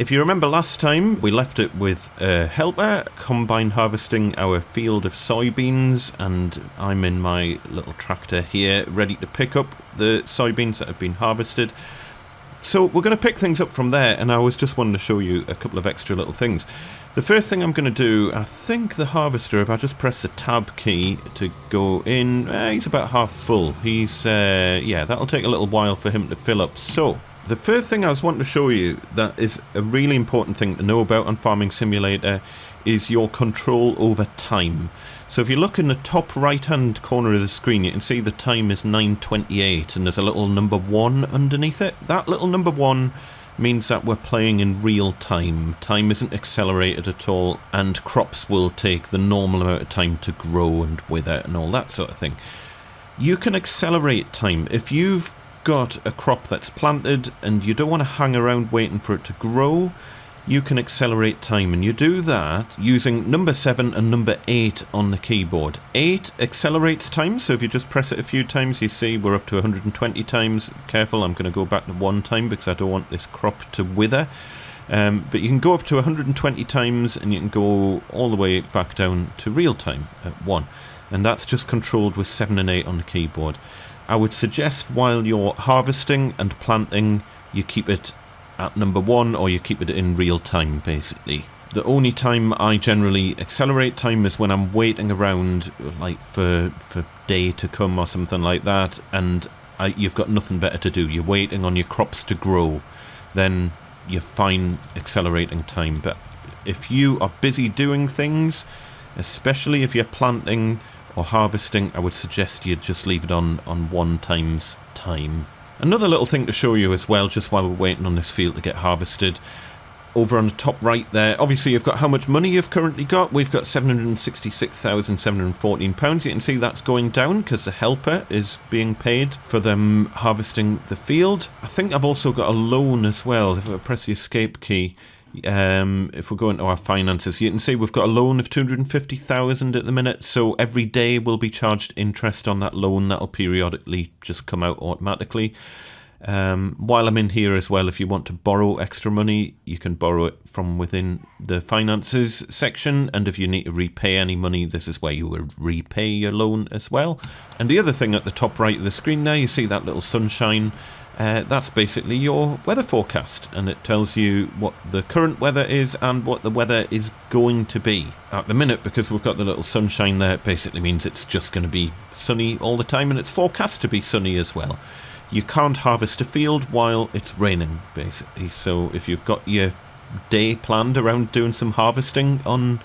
If you remember last time, we left it with a helper combine harvesting our field of soybeans, and I'm in my little tractor here ready to pick up the soybeans that have been harvested. So we're going to pick things up from there, and I was just wanting to show you a couple of extra little things. The first thing I'm going to do, I think the harvester, if I just press the tab key to go in, he's about half full. He's, yeah, that'll take a little while for him to fill up. So the first thing I was wanting to show you that is a really important thing to know about on Farming Simulator is your control over time. So if you look in the top right hand corner of the screen, you can see the time is 9:28 and there's a little number 1 underneath it. That little number 1 means that we're playing in real time. Time isn't accelerated at all, and crops will take the normal amount of time to grow and wither and all that sort of thing. You can accelerate time. If you've got a crop that's planted and you don't want to hang around waiting for it to grow, you can accelerate time, and you do that using number 7 and number 8 on the keyboard. 8 accelerates time, so if you just press it a few times, you see we're up to 120 times. Careful, I'm going to go back to 1 time because I don't want this crop to wither. But you can go up to 120 times, and you can go all the way back down to real time at 1. And that's just controlled with 7 and 8 on the keyboard. I would suggest while you're harvesting and planting, you keep it at number 1, or you keep it in real time, basically. The only time I generally accelerate time is when I'm waiting around, like for day to come or something like that, and you've got nothing better to do. You're waiting on your crops to grow, then you're fine accelerating time. But if you are busy doing things, especially if you're planting or harvesting, I would suggest you just leave it on 1 times time. Another little thing to show you as well, just while we're waiting on this field to get harvested, over on the top right there, obviously you've got how much money you've currently got. We've got £766,714. You can see that's going down because the helper is being paid for them harvesting the field. I think I've also got a loan as well. If I press the escape key, if we go into our finances, you can see we've got a loan of 250,000 at the minute, so every day we'll be charged interest on that loan. That'll periodically just come out automatically. While I'm in here as well, if you want to borrow extra money, you can borrow it from within the finances section, and if you need to repay any money, this is where you will repay your loan as well. And the other thing at the top right of the screen there, you see that little sunshine. That's basically your weather forecast, and it tells you what the current weather is and what the weather is going to be. At the minute, because we've got the little sunshine there, it basically means it's just going to be sunny all the time, and it's forecast to be sunny as well. You can't harvest a field while it's raining, basically, so if you've got your day planned around doing some harvesting on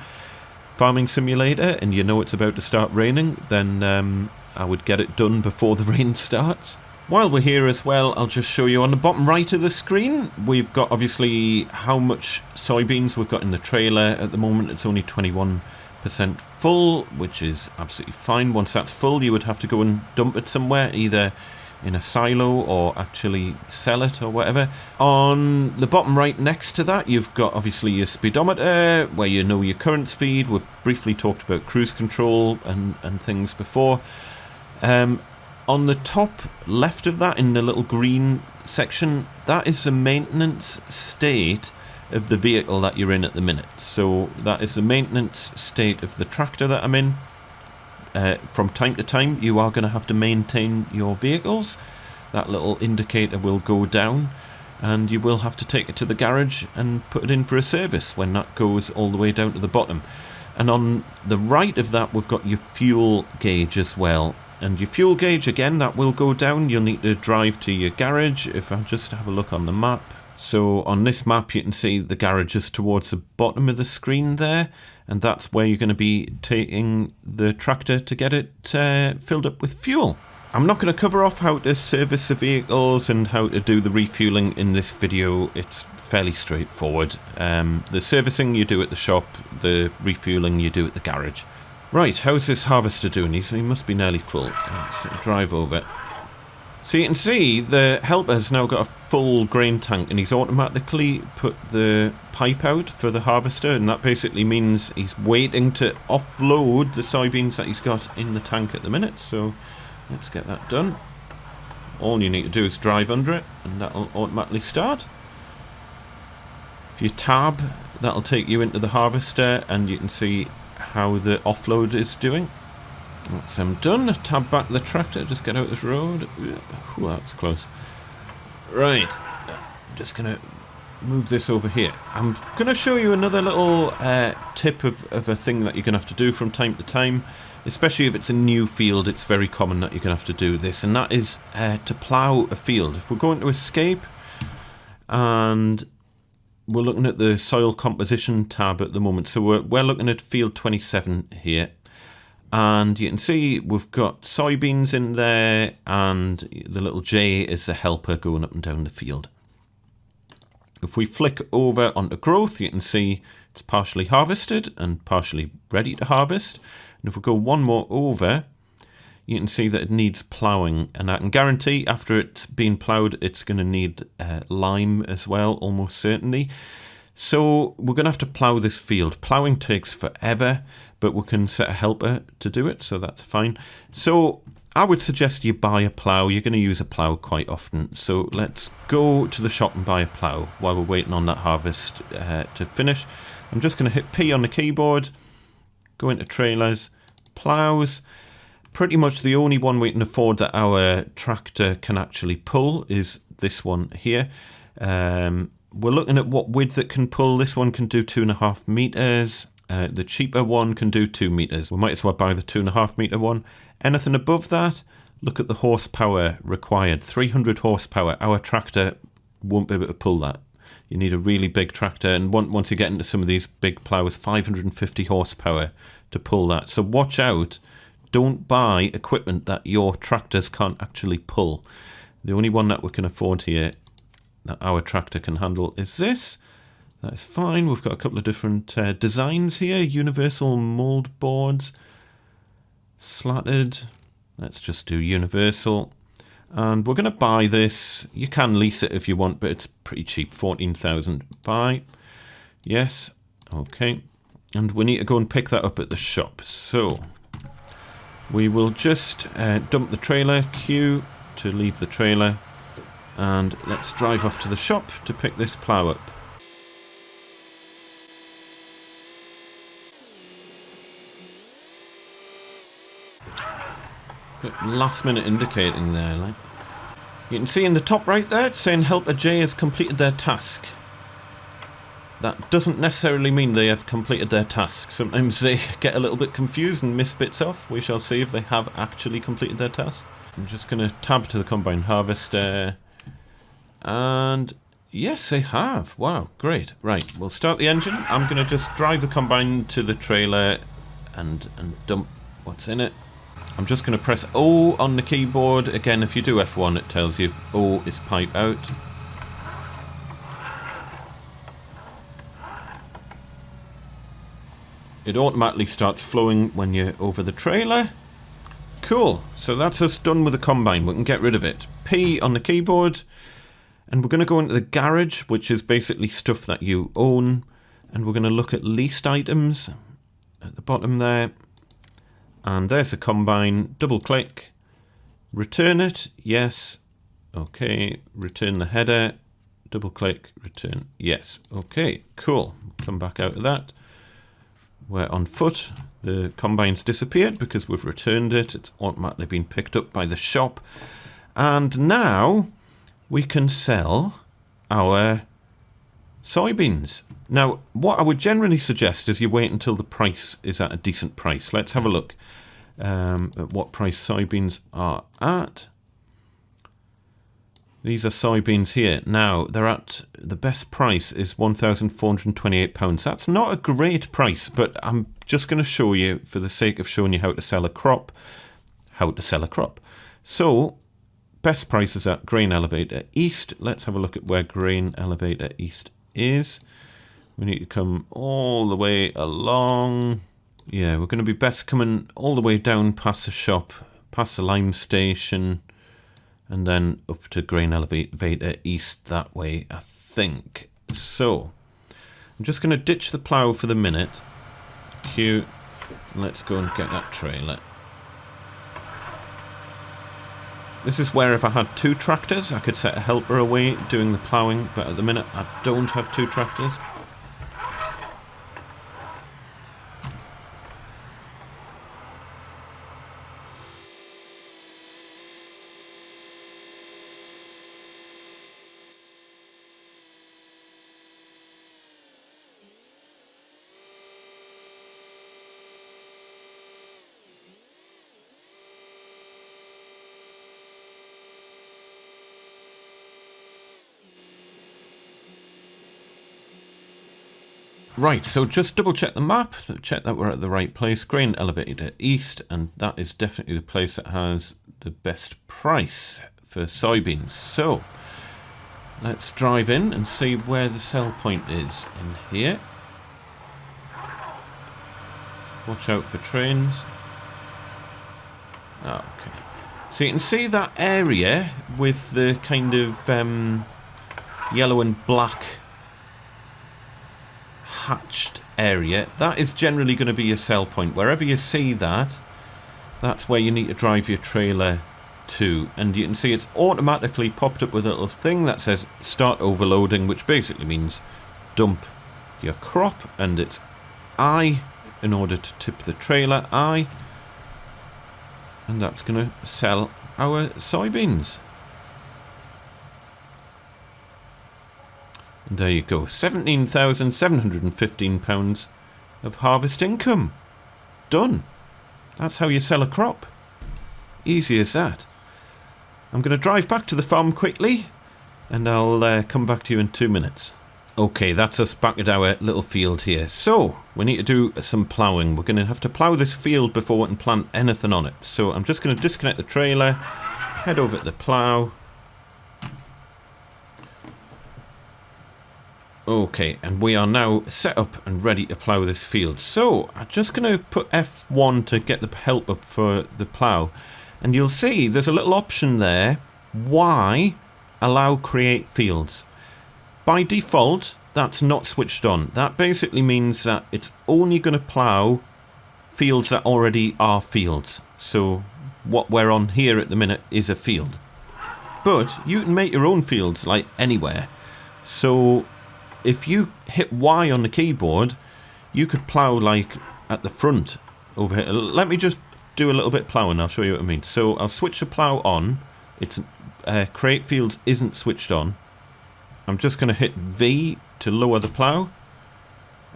Farming Simulator and you know it's about to start raining, then I would get it done before the rain starts. While we're here as well, I'll just show you on the bottom right of the screen, we've got obviously how much soybeans we've got in the trailer. At the moment it's only 21% full, which is absolutely fine. Once that's full, you would have to go and dump it somewhere, either in a silo or actually sell it or whatever. On the bottom right next to that, you've got obviously your speedometer, where you know your current speed. We've briefly talked about cruise control and things before. On the top left of that, in the little green section, that is the maintenance state of the vehicle that you're in at the minute. So that is the maintenance state of the tractor that I'm in. From time to time, you are going to have to maintain your vehicles. That little indicator will go down, and you will have to take it to the garage and put it in for a service when that goes all the way down to the bottom. And on the right of that, we've got your fuel gauge as well. And your fuel gauge, again, that will go down. You'll need to drive to your garage. If I just have a look on the map. So on this map, you can see the garage is towards the bottom of the screen there. And that's where you're going to be taking the tractor to get it filled up with fuel. I'm not going to cover off how to service the vehicles and how to do the refueling in this video. It's fairly straightforward. The servicing you do at the shop, the refueling you do at the garage. Right, how's this harvester doing? He must be nearly full. Let's drive over. So you can see the helper's now got a full grain tank, and he's automatically put the pipe out for the harvester, and that basically means he's waiting to offload the soybeans that he's got in the tank at the minute. So let's get that done. All you need to do is drive under it, and that'll automatically start. If you tab, that'll take you into the harvester and you can see how the offload is doing. Once I'm done, tab back the tractor, just get out this road. Ooh, that's close. Right, I'm just going to move this over here. I'm going to show you another little tip of a thing that you're going to have to do from time to time. Especially if it's a new field, it's very common that you're going to have to do this. And that is to plough a field. If we're going to escape, and we're looking at the soil composition tab at the moment. So we're looking at field 27 here. And you can see we've got soybeans in there, and the little J is the helper going up and down the field. If we flick over onto growth, you can see it's partially harvested and partially ready to harvest. And if we go one more over, you can see that it needs ploughing. And I can guarantee after it's been ploughed, it's going to need lime as well, almost certainly. So we're going to have to plough this field. Ploughing takes forever, but we can set a helper to do it, so that's fine. So I would suggest you buy a plough. You're going to use a plough quite often. So let's go to the shop and buy a plough while we're waiting on that harvest to finish. I'm just going to hit P on the keyboard, go into trailers, ploughs. Pretty much the only one we can afford that our tractor can actually pull is this one here. We're looking at what width it can pull. This one can do 2.5 meters. The cheaper one can do 2 meters. We might as well buy the 2.5 meter one. Anything above that, look at the horsepower required. 300 horsepower. Our tractor won't be able to pull that. You need a really big tractor, and once you get into some of these big ploughs, 550 horsepower to pull that. So watch out. Don't buy equipment that your tractors can't actually pull. The only one that we can afford here that our tractor can handle is this. That's fine. We've got a couple of different designs here. Universal mold boards. Slatted. Let's just do universal. And we're going to buy this. You can lease it if you want, but it's pretty cheap. 14,000. Buy. Yes. Okay. And we need to go and pick that up at the shop. So we will just dump the trailer. Q to leave the trailer. And let's drive off to the shop to pick this plough up. Last minute indicating there, like. You can see in the top right there, it's saying Helper J has completed their task. That doesn't necessarily mean they have completed their task. Sometimes they get a little bit confused and miss bits off. We shall see if they have actually completed their task. I'm just going to tab to the combine harvester. And yes, they have. Wow, great. Right, we'll start the engine. I'm going to just drive the combine to the trailer and dump what's in it. I'm just going to press O on the keyboard. Again, if you do F1, it tells you O is pipe out. It automatically starts flowing when you're over the trailer. Cool. So that's us done with the combine. We can get rid of it. P on the keyboard. And we're going to go into the garage, which is basically stuff that you own. And we're going to look at leased items at the bottom there. And there's the combine. Double click. Return it. Yes. Okay. Return the header. Double click. Return. Yes. Okay. Cool. Come back out of that. We're on foot. The combine's disappeared because we've returned it. It's automatically been picked up by the shop. And now we can sell our soybeans. Now, what I would generally suggest is you wait until the price is at a decent price. Let's have a look at what price soybeans are at. These are soybeans here. Now, they're at the best price is £1,428. That's not a great price, but I'm just going to show you, for the sake of showing you how to sell a crop, So, best price is at Grain Elevator East. Let's have a look at where Grain Elevator East is. We need to come all the way along. Yeah, we're going to be best coming all the way down past the shop, past the lime station, and then up to Grain Elevator East that way, I think. So, I'm just going to ditch the plough for the minute. Q. Let's go and get that trailer. This is where if I had 2 tractors, I could set a helper away doing the ploughing, but at the minute I don't have 2 tractors. Right, so just double check the map, check that we're at the right place. Grain elevator east, and that is definitely the place that has the best price for soybeans. So, let's drive in and see where the sell point is in here. Watch out for trains. Oh, okay. So you can see that area with the kind of yellow and black hatched area, that is generally going to be your sell point. Wherever you see that, that's where you need to drive your trailer to. And you can see it's automatically popped up with a little thing that says start overloading, which basically means dump your crop, and it's I in order to tip the trailer, I, and that's going to sell our soybeans. And there you go, £17,715 of harvest income. Done. That's how you sell a crop. Easy as that. I'm going to drive back to the farm quickly, and I'll come back to you in 2 minutes. Okay, that's us back at our little field here. So, we need to do some ploughing. We're going to have to plough this field before we can plant anything on it. So I'm just going to disconnect the trailer, head over to the plough. Okay, and we are now set up and ready to plough this field. So, I'm just going to put F1 to get the help up for the plough. And you'll see there's a little option there, Y, allow create fields. By default, that's not switched on. That basically means that it's only going to plough fields that already are fields. So, what we're on here at the minute is a field. But you can make your own fields, like anywhere. So, if you hit Y on the keyboard, you could plough like at the front over here. Let me just do a little bit of ploughing, I'll show you what I mean. So I'll switch the plough on. It's create fields isn't switched on. I'm just going to hit V to lower the plough,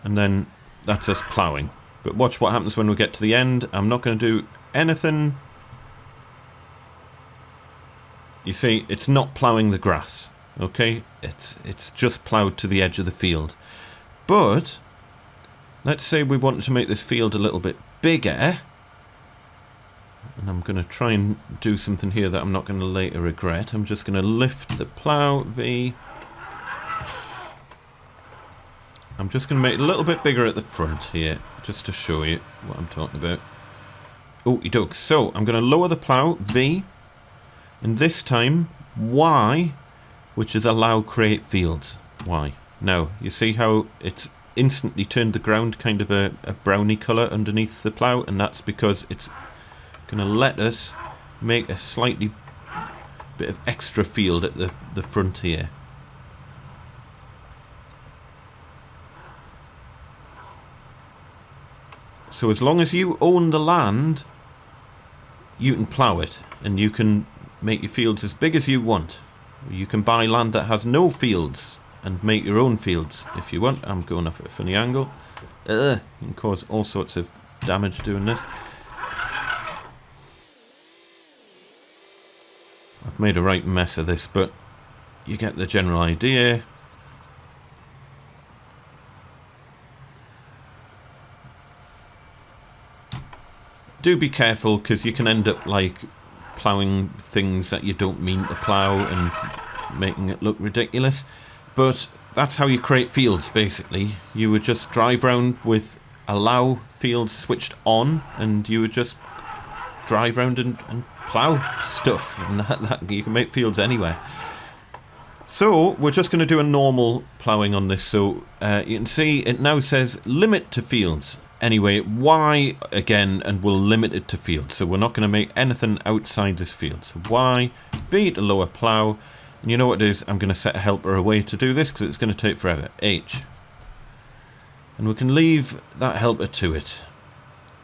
and then that's us ploughing. But watch what happens when we get to the end. I'm not going to do anything. You see, it's not ploughing the grass. Okay, it's just ploughed to the edge of the field. But let's say we wanted to make this field a little bit bigger, and I'm going to try and do something here that I'm not going to later regret. I'm just going to lift the plough, V. I'm just going to make it a little bit bigger at the front here, just to show you what I'm talking about. Okie doke. So I'm going to lower the plough, V, and this time Y, which is allow create fields. Why? Now, you see how it's instantly turned the ground kind of a browny colour underneath the plough, and that's because it's going to let us make a slightly bit of extra field at the front here. So as long as you own the land, you can plough it, and you can make your fields as big as you want. You can buy land that has no fields and make your own fields if you want. I'm going off at a funny angle. You can cause all sorts of damage doing this. I've made a right mess of this, but you get the general idea. Do be careful, because you can end up like ploughing things that you don't mean to plough and making it look ridiculous. But that's how you create fields, basically. You would just drive around with allow fields switched on, and you would just drive around and plough stuff, and that you can make fields anywhere. So we're just going to do a normal ploughing on this. So you can see it now says limit to fields. Anyway, Y again, and we'll limit it to field. So we're not going to make anything outside this field. So Y, V to lower plough. And you know what it is? I'm going to set a helper away to do this because it's going to take forever. H. And we can leave that helper to it.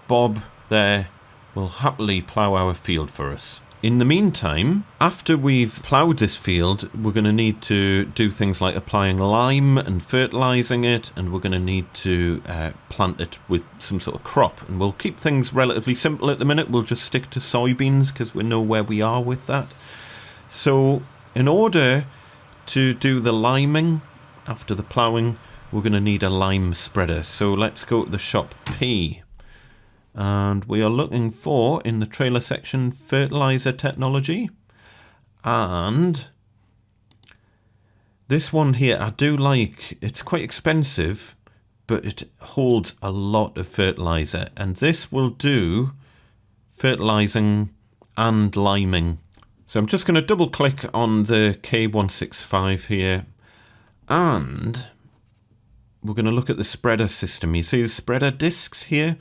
Bob there will happily plough our field for us. In the meantime, after we've ploughed this field, we're going to need to do things like applying lime and fertilising it, and we're going to need to plant it with some sort of crop. And we'll keep things relatively simple at the minute. We'll just stick to soybeans because we know where we are with that. So in order to do the liming after the ploughing, we're going to need a lime spreader. So let's go to the shop P. And we are looking for, in the trailer section, fertiliser technology. And this one here, I do like. It's quite expensive, but it holds a lot of fertiliser. And this will do fertilising and liming. So I'm just going to double click on the K165 here. And we're going to look at the spreader system. You see the spreader discs here?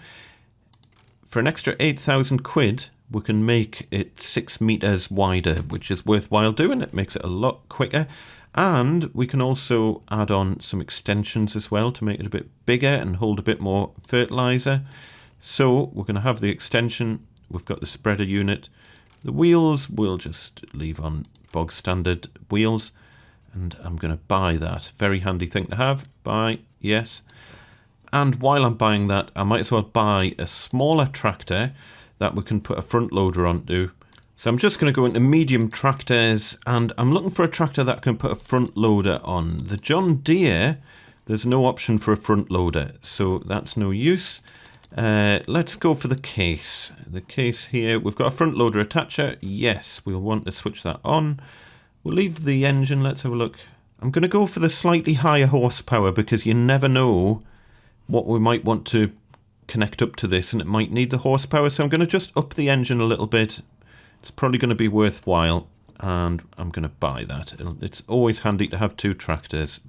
For an extra 8,000 quid, we can make it 6 meters wider, which is worthwhile doing. It makes it a lot quicker. And we can also add on some extensions as well to make it a bit bigger and hold a bit more fertilizer. So we're going to have the extension. We've got the spreader unit. The wheels, we'll just leave on bog standard wheels. And I'm going to buy that. Very handy thing to have. Buy, yes. And while I'm buying that, I might as well buy a smaller tractor that we can put a front loader onto. So I'm just going to go into medium tractors, and I'm looking for a tractor that can put a front loader on. The John Deere, there's no option for a front loader, so that's no use. Let's go for the case. The case here, we've got a front loader attacher. Yes, we'll want to switch that on. We'll leave the engine. Let's have a look. I'm going to go for the slightly higher horsepower because you never know what we might want to connect up to this, and it might need the horsepower. So I'm going to just up the engine a little bit. It's probably going to be worthwhile, and I'm going to buy that. It's always handy to have two tractors.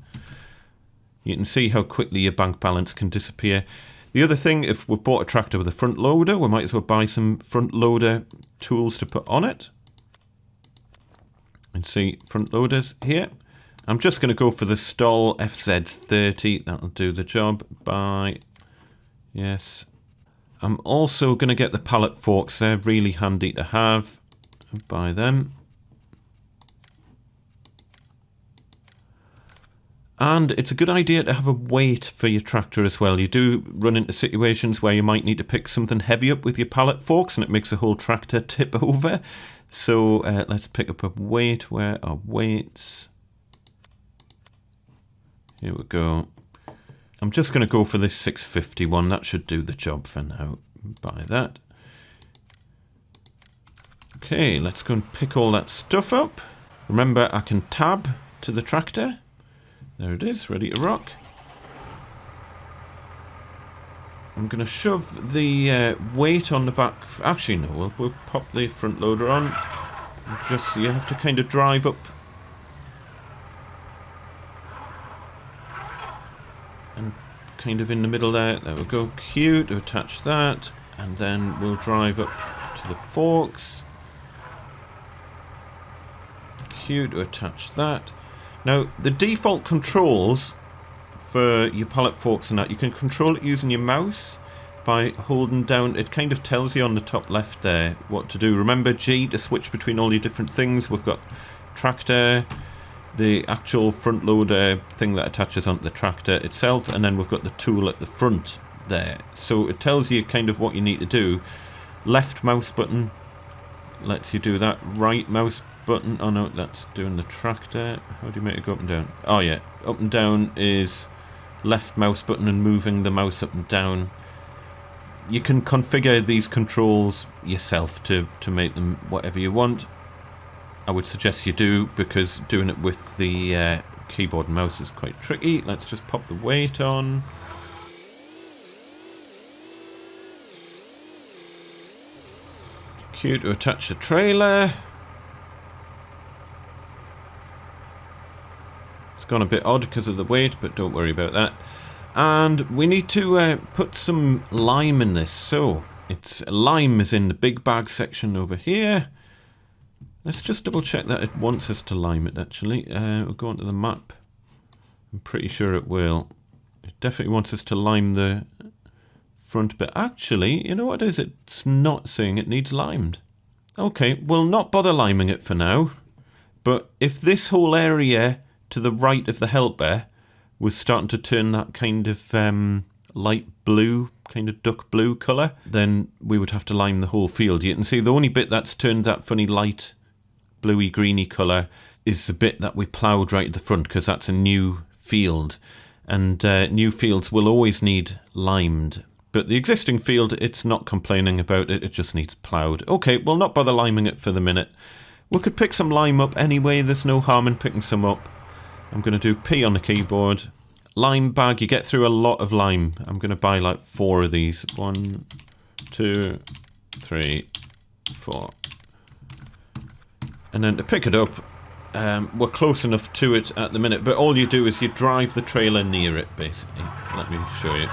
You can see how quickly your bank balance can disappear. The other thing, if we've bought a tractor with a front loader, we might as well buy some front loader tools to put on it. And see front loaders here. I'm just going to go for the Stoll FZ30. That'll do the job. Buy. Yes. I'm also going to get the pallet forks. They're really handy to have. Buy them. And it's a good idea to have a weight for your tractor as well. You do run into situations where you might need to pick something heavy up with your pallet forks and it makes the whole tractor tip over. So let's pick up a weight. Where are weights? Here we go. I'm just going to go for this 650 one. That should do the job for now. Buy that. Okay, let's go and pick all that stuff up. Remember, I can tab to the tractor. There it is, ready to rock. I'm going to shove the weight on the back. Actually, no, we'll pop the front loader on. Just so you have to kind of drive up. And kind of in the middle there. There we go. Q to attach that. And then we'll drive up to the forks. Q to attach that. Now, the default controls for your pallet forks and that, you can control it using your mouse by holding down. It kind of tells you on the top left there what to do. Remember G to switch between all your different things. We've got tractor, the actual front loader thing that attaches onto the tractor itself, and then we've got the tool at the front there. So it tells you kind of what you need to do. Left mouse button lets you do that. Right mouse button, oh no, that's doing the tractor. How do you make it go up and down? Oh yeah, up and down is left mouse button and moving the mouse up and down. You can configure these controls yourself to make them whatever you want. I would suggest you do, because doing it with the keyboard and mouse is quite tricky. Let's just pop the weight on. Q to attach the trailer. It's gone a bit odd because of the weight, but don't worry about that. And we need to put some lime in this. So lime is in the big bag section over here. Let's just double check that it wants us to lime it actually. We'll go onto the map. I'm pretty sure it will. It definitely wants us to lime the front bit. Actually, you know what it is? It's not saying it needs limed. Okay, we'll not bother liming it for now. But if this whole area to the right of the helper was starting to turn that kind of light blue, kind of duck blue colour, then we would have to lime the whole field. You can see the only bit that's turned that funny light bluey greeny colour is the bit that we ploughed right at the front, because that's a new field. And new fields will always need limed. But the existing field, it's not complaining about it, it just needs ploughed. Okay, we'll not bother liming it for the minute. We could pick some lime up anyway, there's no harm in picking some up. I'm going to do P on the keyboard. Lime bag, you get through a lot of lime. I'm going to buy like 4 of these. 1, 2, 3, 4. And then to pick it up, we're close enough to it at the minute, but all you do is you drive the trailer near it, basically. Let me show you.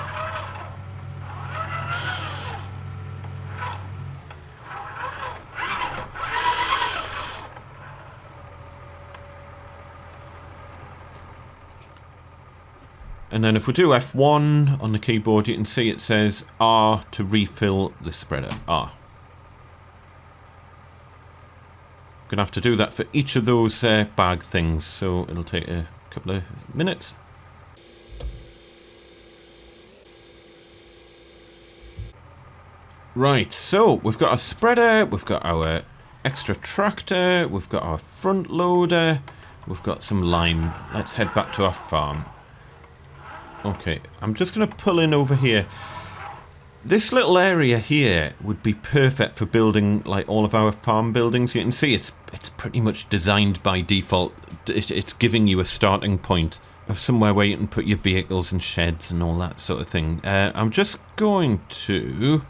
And then if we do F1 on the keyboard, you can see it says R to refill the spreader. R. I'm going to have to do that for each of those bag things, so it'll take a couple of minutes. Right, so we've got our spreader, we've got our extra tractor, we've got our front loader, we've got some lime. Let's head back to our farm. Okay, I'm just going to pull in over here. This little area here would be perfect for building like all of our farm buildings. You can see it's pretty much designed by default. It's giving you a starting point of somewhere where you can put your vehicles and sheds and all that sort of thing. I'm just going to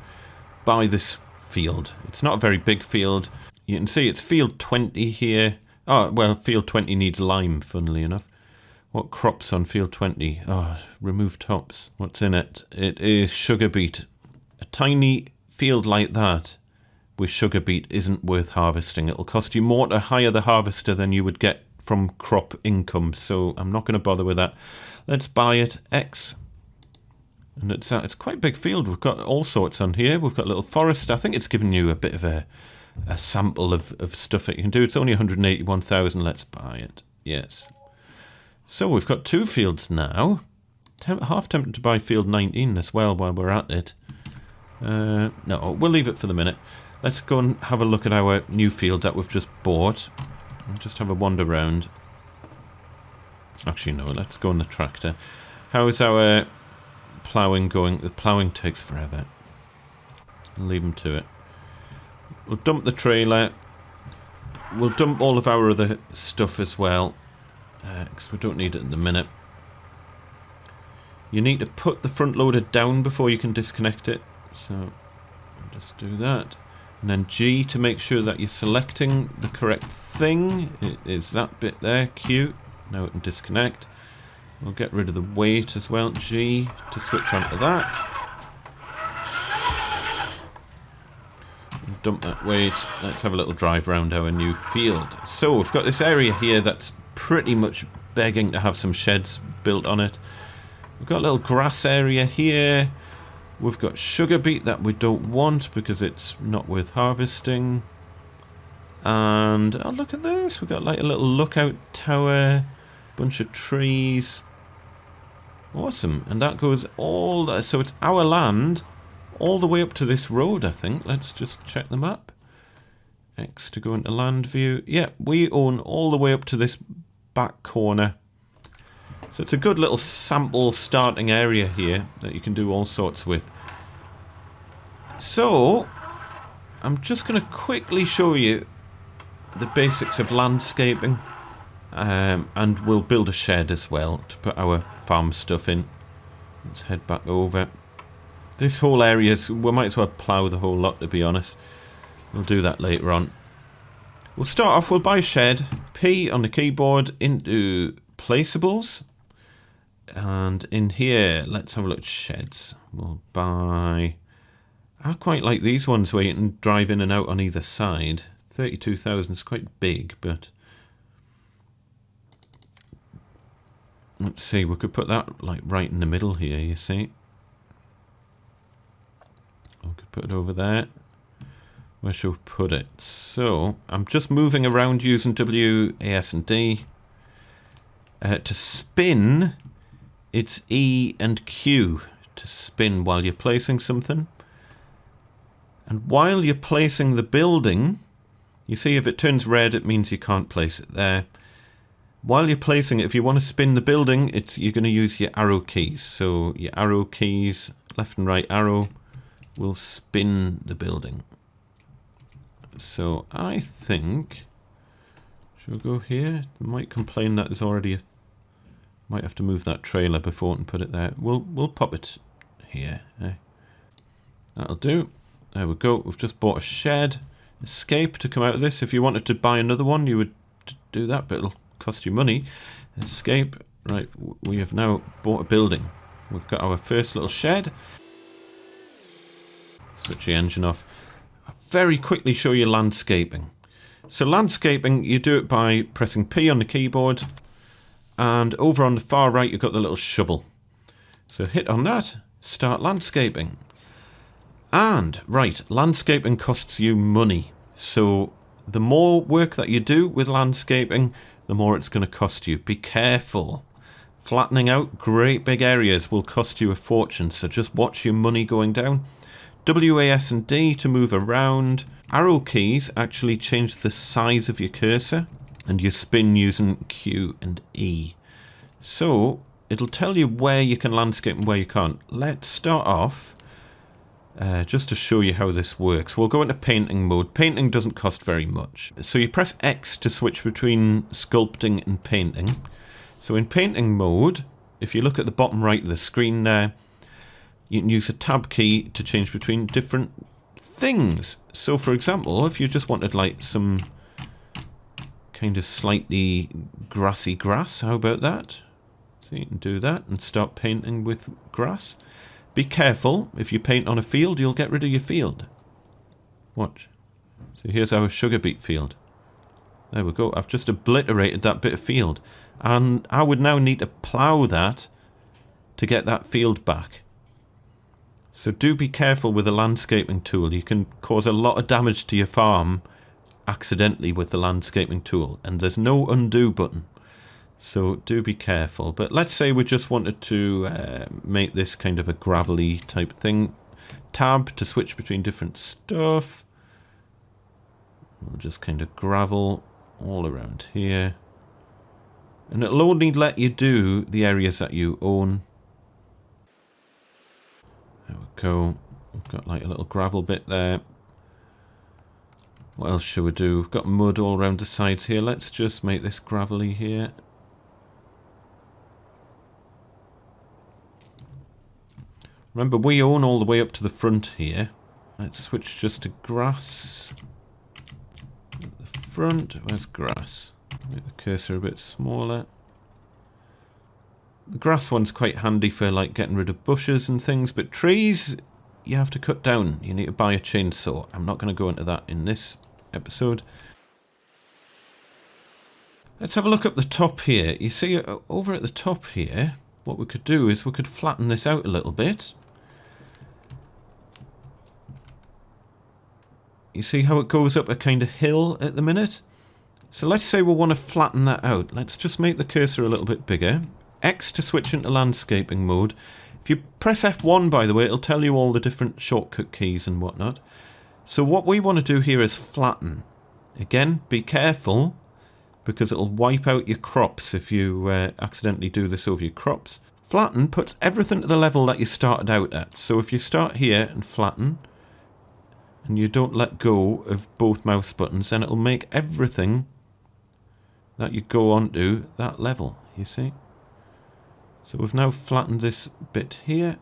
buy this field. It's not a very big field. You can see it's field 20 here. Oh, well, field 20 needs lime, funnily enough. What crops on field 20? Oh, remove tops. What's in it? It is sugar beet. A tiny field like that with sugar beet isn't worth harvesting. It'll cost you more to hire the harvester than you would get from crop income. So I'm not going to bother with that. Let's buy it. X. And it's quite a big field. We've got all sorts on here. We've got a little forest. I think it's given you a bit of a sample of stuff that you can do. It's only 181,000. Let's buy it. Yes. So we've got 2 fields now. Half tempted to buy field 19 as well while we're at it. No, we'll leave it for the minute. Let's go and have a look at our new field that we've just bought. We'll just have a wander around. Actually, no, let's go on the tractor. How's our ploughing going? The ploughing takes forever. I'll leave them to it. We'll dump the trailer. We'll dump all of our other stuff as well. Because we don't need it in the minute. You need to put the front loader down before you can disconnect it. So, I'll just do that. And then G to make sure that you're selecting the correct thing. It is that bit there, Q. Now it can disconnect. We'll get rid of the weight as well. G to switch onto that. And dump that weight. Let's have a little drive around our new field. So, we've got this area here that's pretty much begging to have some sheds built on it. We've got a little grass area here. We've got sugar beet that we don't want because it's not worth harvesting. And oh, look at this. We've got like a little lookout tower, bunch of trees. Awesome. And that goes all that. So it's our land all the way up to this road, I think. Let's just check the map. X to go into land view. Yeah, we own all the way up to this back corner. So it's a good little sample starting area here that you can do all sorts with. So, I'm just going to quickly show you the basics of landscaping. And we'll build a shed as well to put our farm stuff in. Let's head back over. This whole area, we might as well plough the whole lot, to be honest. We'll do that later on. We'll start off, we'll buy a shed. P on the keyboard into placeables. And in here, let's have a look at sheds. We'll buy... I quite like these ones where you can drive in and out on either side. 32,000 is quite big, but... Let's see, we could put that like right in the middle here, you see. We could put it over there. Where should we put it? So, I'm just moving around using W, A, S and D. To spin, it's E and Q to spin while you're placing something. And while you're placing the building, you see if it turns red, it means you can't place it there. While you're placing it, if you want to spin the building, you're going to use your arrow keys. So your arrow keys, left and right arrow, will spin the building. So I think, should we go here? They might complain that there's already a... Might have to move that trailer before and put it there. We'll pop it here. That'll do. There we go. We've just bought a shed. Escape to come out of this. If you wanted to buy another one, you would do that, but it'll cost you money. Escape. Right, we have now bought a building. We've got our first little shed. Switch the engine off. I'll very quickly show you landscaping. So landscaping, you do it by pressing P on the keyboard, and over on the far right you've got the little shovel. So hit on that, start landscaping. And, right, landscaping costs you money. So the more work that you do with landscaping, the more it's going to cost you. Be careful. Flattening out great big areas will cost you a fortune, so just watch your money going down. W, A, S and D to move around. Arrow keys actually change the size of your cursor, and you spin using Q and E. So it'll tell you where you can landscape and where you can't. Let's start off just to show you how this works. We'll go into painting mode. Painting doesn't cost very much. So you press X to switch between sculpting and painting. So in painting mode, if you look at the bottom right of the screen there, you can use a tab key to change between different things. So for example, if you just wanted like some kind of slightly grassy grass, how about that? So you can do that and start painting with grass. Be careful, if you paint on a field, you'll get rid of your field. Watch. So here's our sugar beet field. There we go. I've just obliterated that bit of field. And I would now need to plough that to get that field back. So do be careful with the landscaping tool. You can cause a lot of damage to your farm accidentally with the landscaping tool. And there's no undo button. So do be careful. But let's say we just wanted to make this kind of a gravelly type thing. Tab to switch between different stuff. We'll just kind of gravel all around here. And it'll only let you do the areas that you own. There we go. We've got like a little gravel bit there. What else should we do? We've got mud all around the sides here. Let's just make this gravelly here. Remember, we own all the way up to the front here. Let's switch just to grass. At the front, where's grass? Make the cursor a bit smaller. The grass one's quite handy for like getting rid of bushes and things, but trees you have to cut down. You need to buy a chainsaw. I'm not going to go into that in this episode. Let's have a look up the top here. You see, over at the top here, what we could do is we could flatten this out a little bit. You see how it goes up a kind of hill at the minute? So let's say we want to flatten that out. Let's just make the cursor a little bit bigger. X to switch into landscaping mode. If you press F1, by the way, it'll tell you all the different shortcut keys and whatnot. So what we want to do here is flatten. Again, be careful, because it'll wipe out your crops if you accidentally do this over your crops. Flatten puts everything to the level that you started out at. So if you start here and flatten, and you don't let go of both mouse buttons, then it'll make everything that you go onto that level, you see? So we've now flattened this bit here.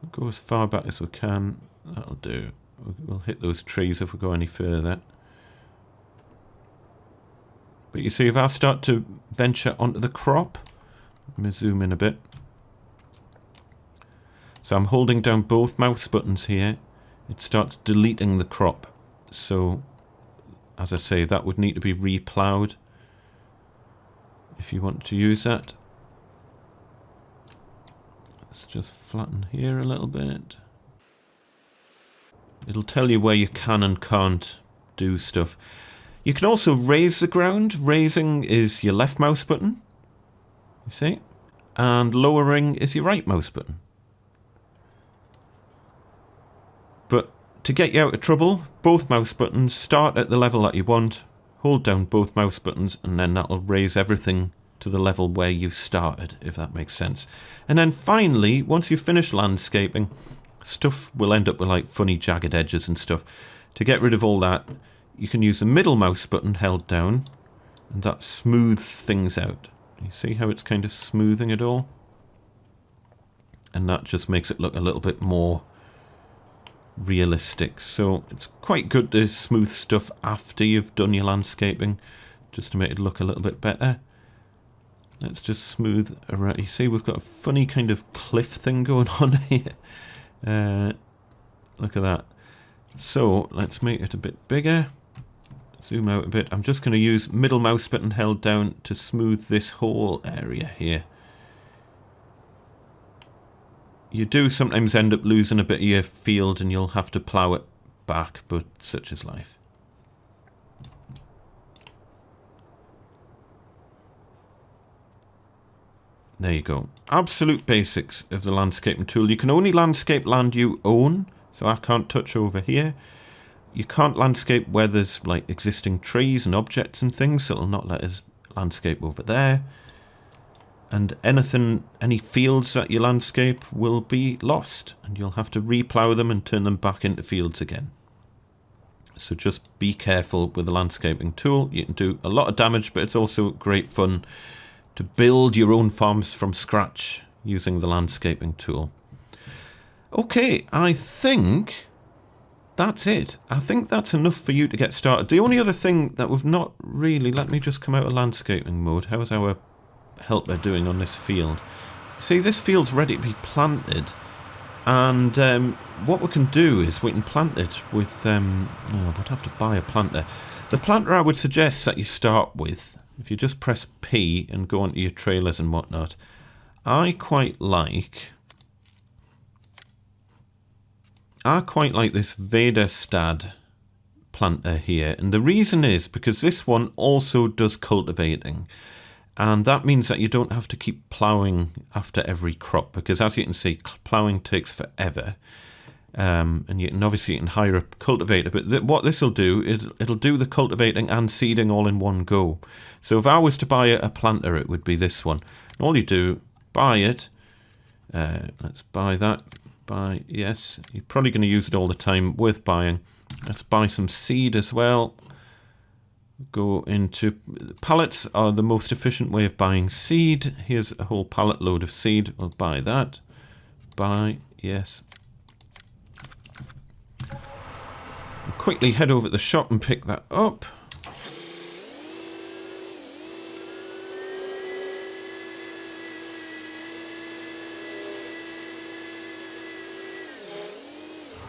We'll go as far back as we can. That'll do. We'll hit those trees if we go any further. But you see, if I start to venture onto the crop, Let me zoom in a bit. So I'm holding down both mouse buttons here. It starts deleting the crop. So, as I say, that would need to be re-ploughed if you want to use that. Let's just flatten here a little bit. It'll tell you where you can and can't do stuff. You can also raise the ground. Raising is your left mouse button, you see, and lowering is your right mouse button. But to get you out of trouble, both mouse buttons start at the level that you want, hold down both mouse buttons, and then that'll raise everything to the level where you started, if that makes sense. And then finally, once you've finished landscaping, stuff will end up with like funny jagged edges and stuff. To get rid of all that, you can use the middle mouse button held down, and that smooths things out. You see how it's kind of smoothing it all? And that just makes it look a little bit more realistic. So it's quite good to smooth stuff after you've done your landscaping, just to make it look a little bit better. Let's just smooth around. You see we've got a funny kind of cliff thing going on here. Look at that. So let's make it a bit bigger. Zoom out a bit. I'm just going to use middle mouse button held down to smooth this whole area here. You do sometimes end up losing a bit of your field and you'll have to plough it back, but such is life. There you go. Absolute basics of the landscaping tool. You can only landscape land you own, so I can't touch over here. You can't landscape where there's like existing trees and objects and things, so it'll not let us landscape over there. And anything, any fields that you landscape will be lost, and you'll have to replough them and turn them back into fields again. So just be careful with the landscaping tool. You can do a lot of damage, but it's also great fun to build your own farms from scratch using the landscaping tool. Okay, I think that's it. I think that's enough for you to get started. The only other thing that we've not really... Let me just come out of landscaping mode. How's our helper doing on this field? See, this field's ready to be planted. And what we can do is we can plant it with... oh, we'd have to buy a planter. The planter I would suggest that you start with, if you just press P and go onto your trailers and whatnot, I quite like this Veda planter here, and the reason is because this one also does cultivating, and that means that you don't have to keep ploughing after every crop, because as you can see, ploughing takes forever. And you can hire a cultivator, but what this will do is it'll do the cultivating and seeding all in one go. So if I was to buy a planter, it would be this one. And all you do, buy it. Let's buy that. Yes, you're probably going to use it all the time, worth buying. Let's buy some seed as well. Go into pallets are the most efficient way of buying seed. Here's a whole pallet load of seed. We'll buy that. Buy, yes. Quickly head over to the shop and pick that up.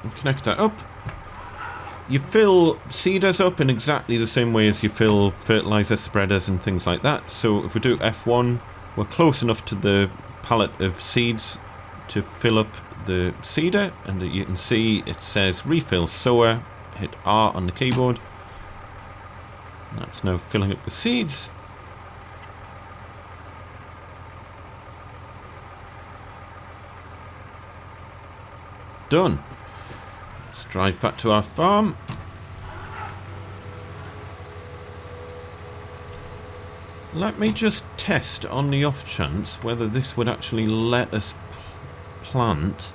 And connect that up. You fill seeders up in exactly the same way as you fill fertiliser spreaders and things like that. So if we do F1, we're close enough to the pallet of seeds to fill up the seeder, and you can see it says refill sower. Hit R on the keyboard. That's now filling up with seeds. Done. Let's drive back to our farm. Let me just test on the off chance whether this would actually let us plant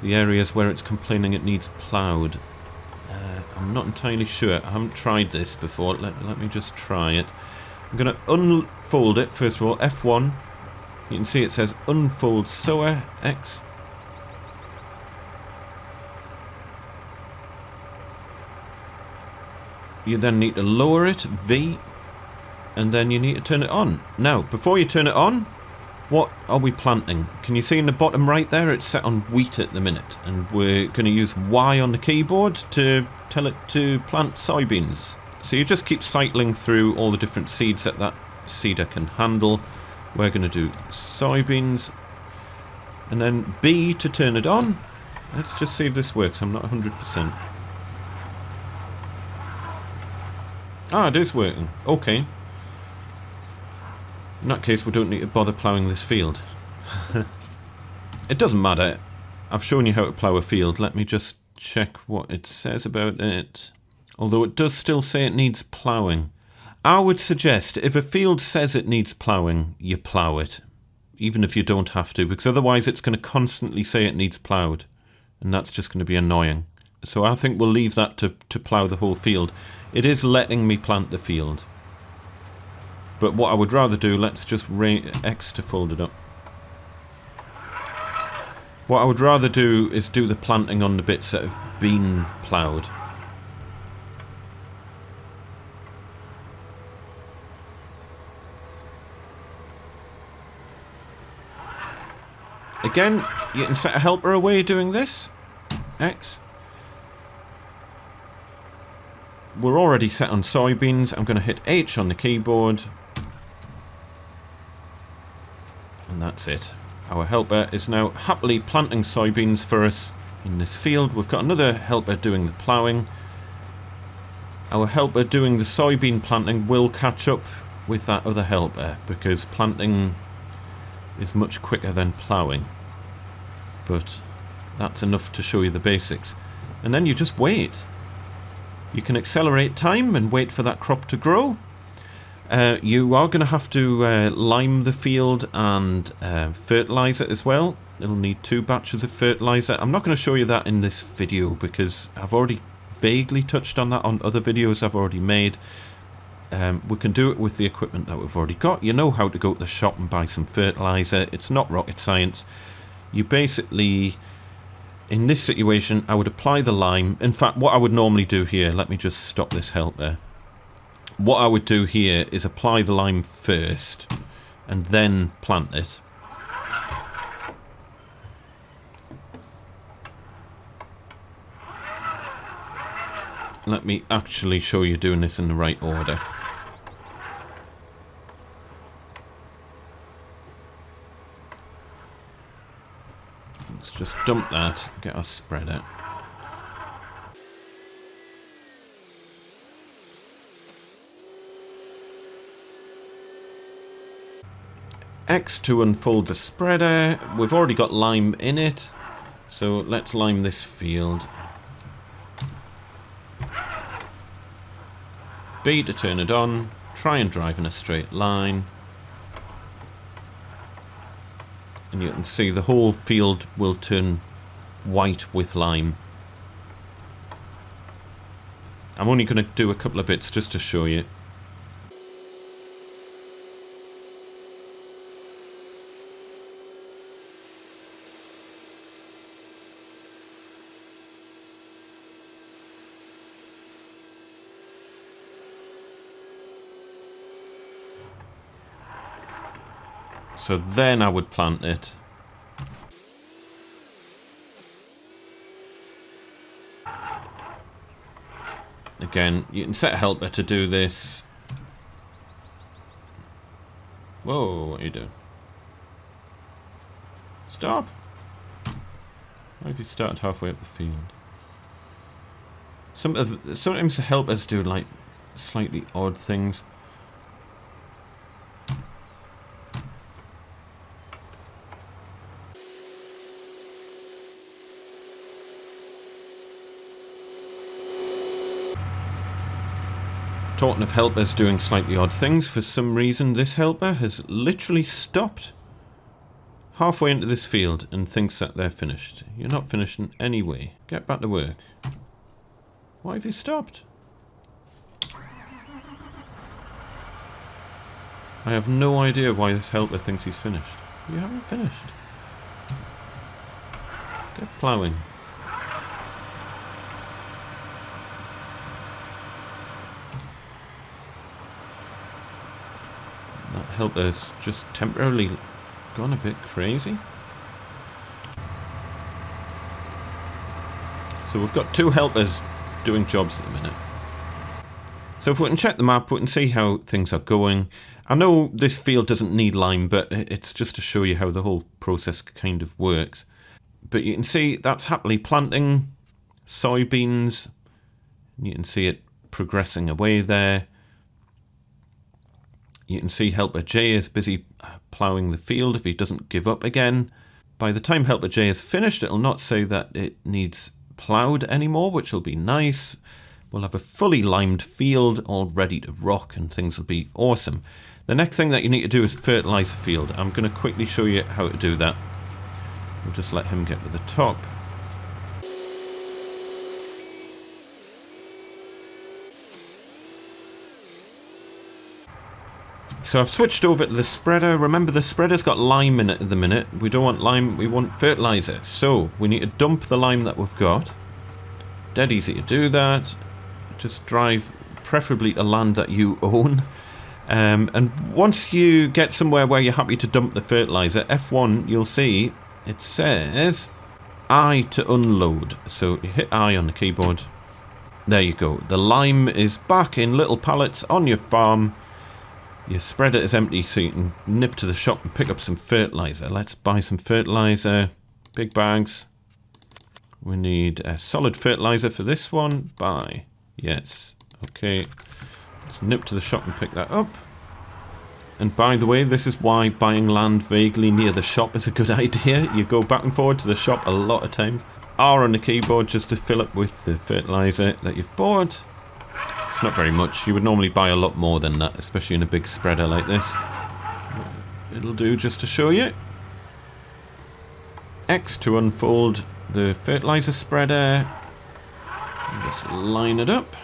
the areas where it's complaining it needs ploughed. I'm not entirely sure. I haven't tried this before. Let me just try it. I'm going to unfold it first of all. F1. You can see it says unfold sower X. You then need to lower it, V, and then you need to turn it on. Now, before you turn it on, what are we planting? Can you see in the bottom right there, it's set on wheat at the minute, and we're going to use Y on the keyboard to tell it to plant soybeans. So you just keep cycling through all the different seeds that seeder can handle. We're going to do soybeans, and then B to turn it on. Let's just see if this works. I'm not 100%. Ah, it is working. Okay. In that case, we don't need to bother ploughing this field. It doesn't matter. I've shown you how to plough a field. Let me just check what it says about it. Although it does still say it needs ploughing. I would suggest if a field says it needs ploughing, you plough it. Even if you don't have to, because otherwise it's going to constantly say it needs ploughed. And that's just going to be annoying. So I think we'll leave that to plough the whole field. It is letting me plant the field. But what I would rather do, let's just X to fold it up. What I would rather do is do the planting on the bits that have been ploughed. Again, you can set a helper away doing this. X. We're already set on soybeans. I'm going to hit H on the keyboard. And that's it. Our helper is now happily planting soybeans for us in this field. We've got another helper doing the ploughing. Our helper doing the soybean planting will catch up with that other helper, because planting is much quicker than ploughing. But that's enough to show you the basics. And then you just wait. You can accelerate time and wait for that crop to grow. You are going to have to lime the field and fertiliser as well. It'll need 2 batches of fertiliser. I'm not going to show you that in this video because I've already vaguely touched on that on other videos I've already made. We can do it with the equipment that we've already got. You know how to go to the shop and buy some fertiliser. It's not rocket science. You basically, in this situation, I would apply the lime. In fact, what I would normally do here, let me just stop this helper. What I would do here is apply the lime first and then plant it. Let me actually show you doing this in the right order. Let's just dump that, get our spreader. X to unfold the spreader. We've already got lime in it, so let's lime this field. B to turn it on. Try and drive in a straight line. And you can see the whole field will turn white with lime. I'm only going to do a couple of bits just to show you. So then I would plant it. Again, you can set a helper to do this. Whoa, what are you doing? Stop! Why have you started halfway up the field? Sometimes the helpers do like slightly odd things. Talking of helpers doing slightly odd things, for some reason this helper has literally stopped halfway into this field and thinks that they're finished. You're not finished in any way. Get back to work. Why have you stopped? I have no idea why this helper thinks he's finished. You haven't finished. Get ploughing. helper's just temporarily gone a bit crazy. So we've got 2 helpers doing jobs at the minute. So if we can check the map, we can see how things are going. I know this field doesn't need lime, but it's just to show you how the whole process kind of works. But you can see that's happily planting soybeans. You can see it progressing away there. You can see Helper J is busy ploughing the field if he doesn't give up again. By the time Helper J is finished, it'll not say that it needs ploughed anymore, which will be nice. We'll have a fully limed field all ready to rock and things will be awesome. The next thing that you need to do is fertilise the field. I'm going to quickly show you how to do that. We'll just let him get to the top. So I've switched over to the spreader. Remember, the spreader's got lime in it at the minute. We don't want lime, we want fertiliser. So we need to dump the lime that we've got. Dead easy to do that. Just drive preferably to land that you own. And once you get somewhere where you're happy to dump the fertiliser, F1, you'll see it says I to unload. So you hit I on the keyboard. There you go. The lime is back in little pallets on your farm. Your spreader is empty, so you can nip to the shop and pick up some fertiliser. Let's buy some fertiliser. Big bags. We need a solid fertiliser for this one. Buy. Yes. Okay. Let's nip to the shop and pick that up. And by the way, this is why buying land vaguely near the shop is a good idea. You go back and forward to the shop a lot of times. R on the keyboard just to fill up with the fertiliser that you've bought. It's not very much. You would normally buy a lot more than that, especially in a big spreader like this. It'll do just to show you. X to unfold the fertiliser spreader. Just line it up.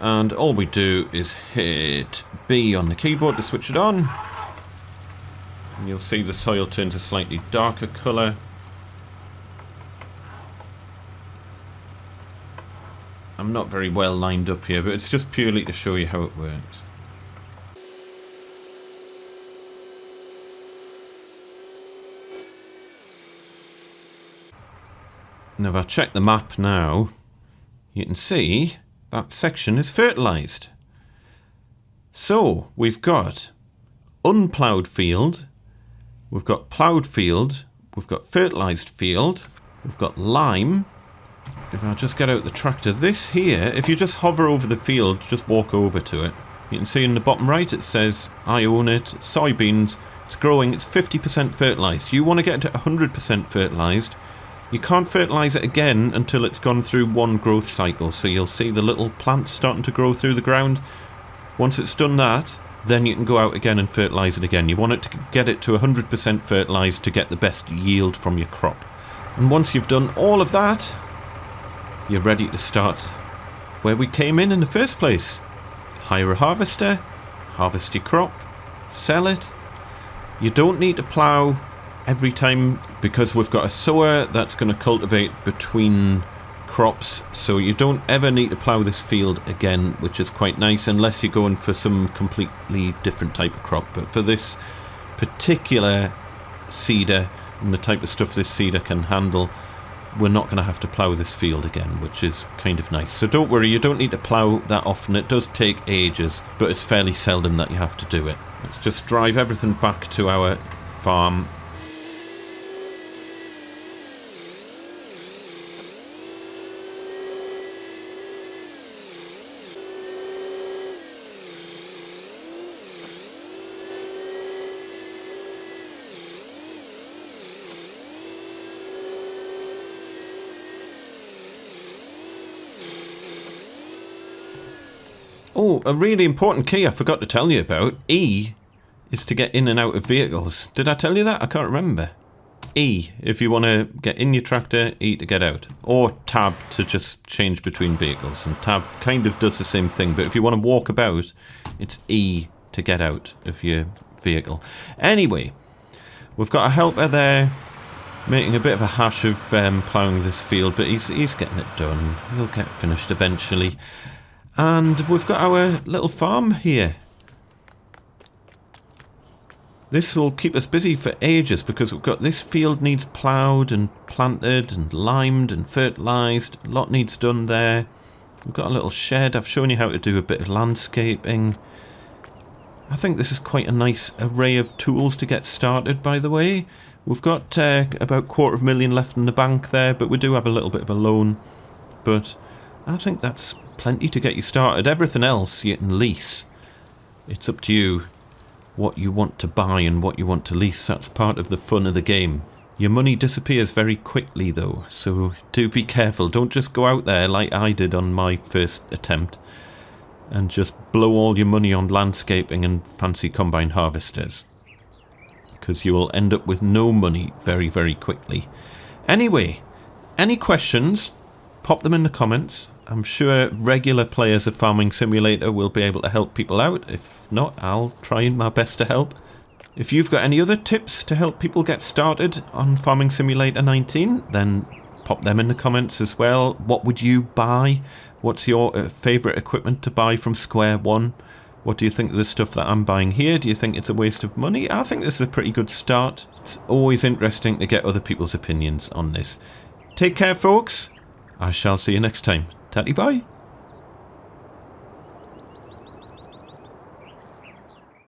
And all we do is hit B on the keyboard to switch it on. And you'll see the soil turns a slightly darker colour. I'm not very well lined up here, but it's just purely to show you how it works. Now if I check the map now, you can see that section is fertilised. So we've got unploughed field, we've got ploughed field, we've got fertilised field, we've got lime. If I just get out the tractor, this here, if you just hover over the field, just walk over to it, you can see in the bottom right it says I own it, soybeans, it's growing, it's 50% fertilised. You want to get it to 100% fertilised. You can't fertilise it again until it's gone through one growth cycle, so you'll see the little plants starting to grow through the ground. Once it's done that, then you can go out again and fertilise it again. You want it to get it to 100% fertilised to get the best yield from your crop. And once you've done all of that, you're ready to start where we came in the first place. Hire a harvester, harvest your crop, sell it. You don't need to plough every time because we've got a sower that's going to cultivate between crops, so you don't ever need to plough this field again, which is quite nice unless you're going for some completely different type of crop. But for this particular seeder and the type of stuff this seeder can handle, we're not going to have to plough this field again, which is kind of nice. So don't worry, you don't need to plough that often. It does take ages, but it's fairly seldom that you have to do it. Let's just drive everything back to our farm. Oh, a really important key I forgot to tell you about. E is to get in and out of vehicles. Did I tell you that? I can't remember. E, if you want to get in your tractor, E to get out. Or tab to just change between vehicles. And tab kind of does the same thing, but if you want to walk about, it's E to get out of your vehicle. Anyway, we've got a helper there, making a bit of a hash of ploughing this field, but he's getting it done. He'll get finished eventually. And we've got our little farm here. This will keep us busy for ages because we've got this field needs ploughed and planted and limed and fertilised. A lot needs done there. We've got a little shed. I've shown you how to do a bit of landscaping. I think this is quite a nice array of tools to get started, by the way. We've got about $250,000 left in the bank there, but we do have a little bit of a loan. But I think that's plenty to get you started. Everything else you can lease. It's up to you what you want to buy and what you want to lease. That's part of the fun of the game. Your money disappears very quickly though, so do be careful. Don't just go out there like I did on my first attempt and just blow all your money on landscaping and fancy combine harvesters, because you will end up with no money very, very quickly. Anyway, any questions, pop them in the comments. I'm sure regular players of Farming Simulator will be able to help people out. If not, I'll try my best to help. If you've got any other tips to help people get started on Farming Simulator 19, then pop them in the comments as well. What would you buy? What's your favourite equipment to buy from square one? What do you think of the stuff that I'm buying here? Do you think it's a waste of money? I think this is a pretty good start. It's always interesting to get other people's opinions on this. Take care, folks. I shall see you next time. Tatty bye.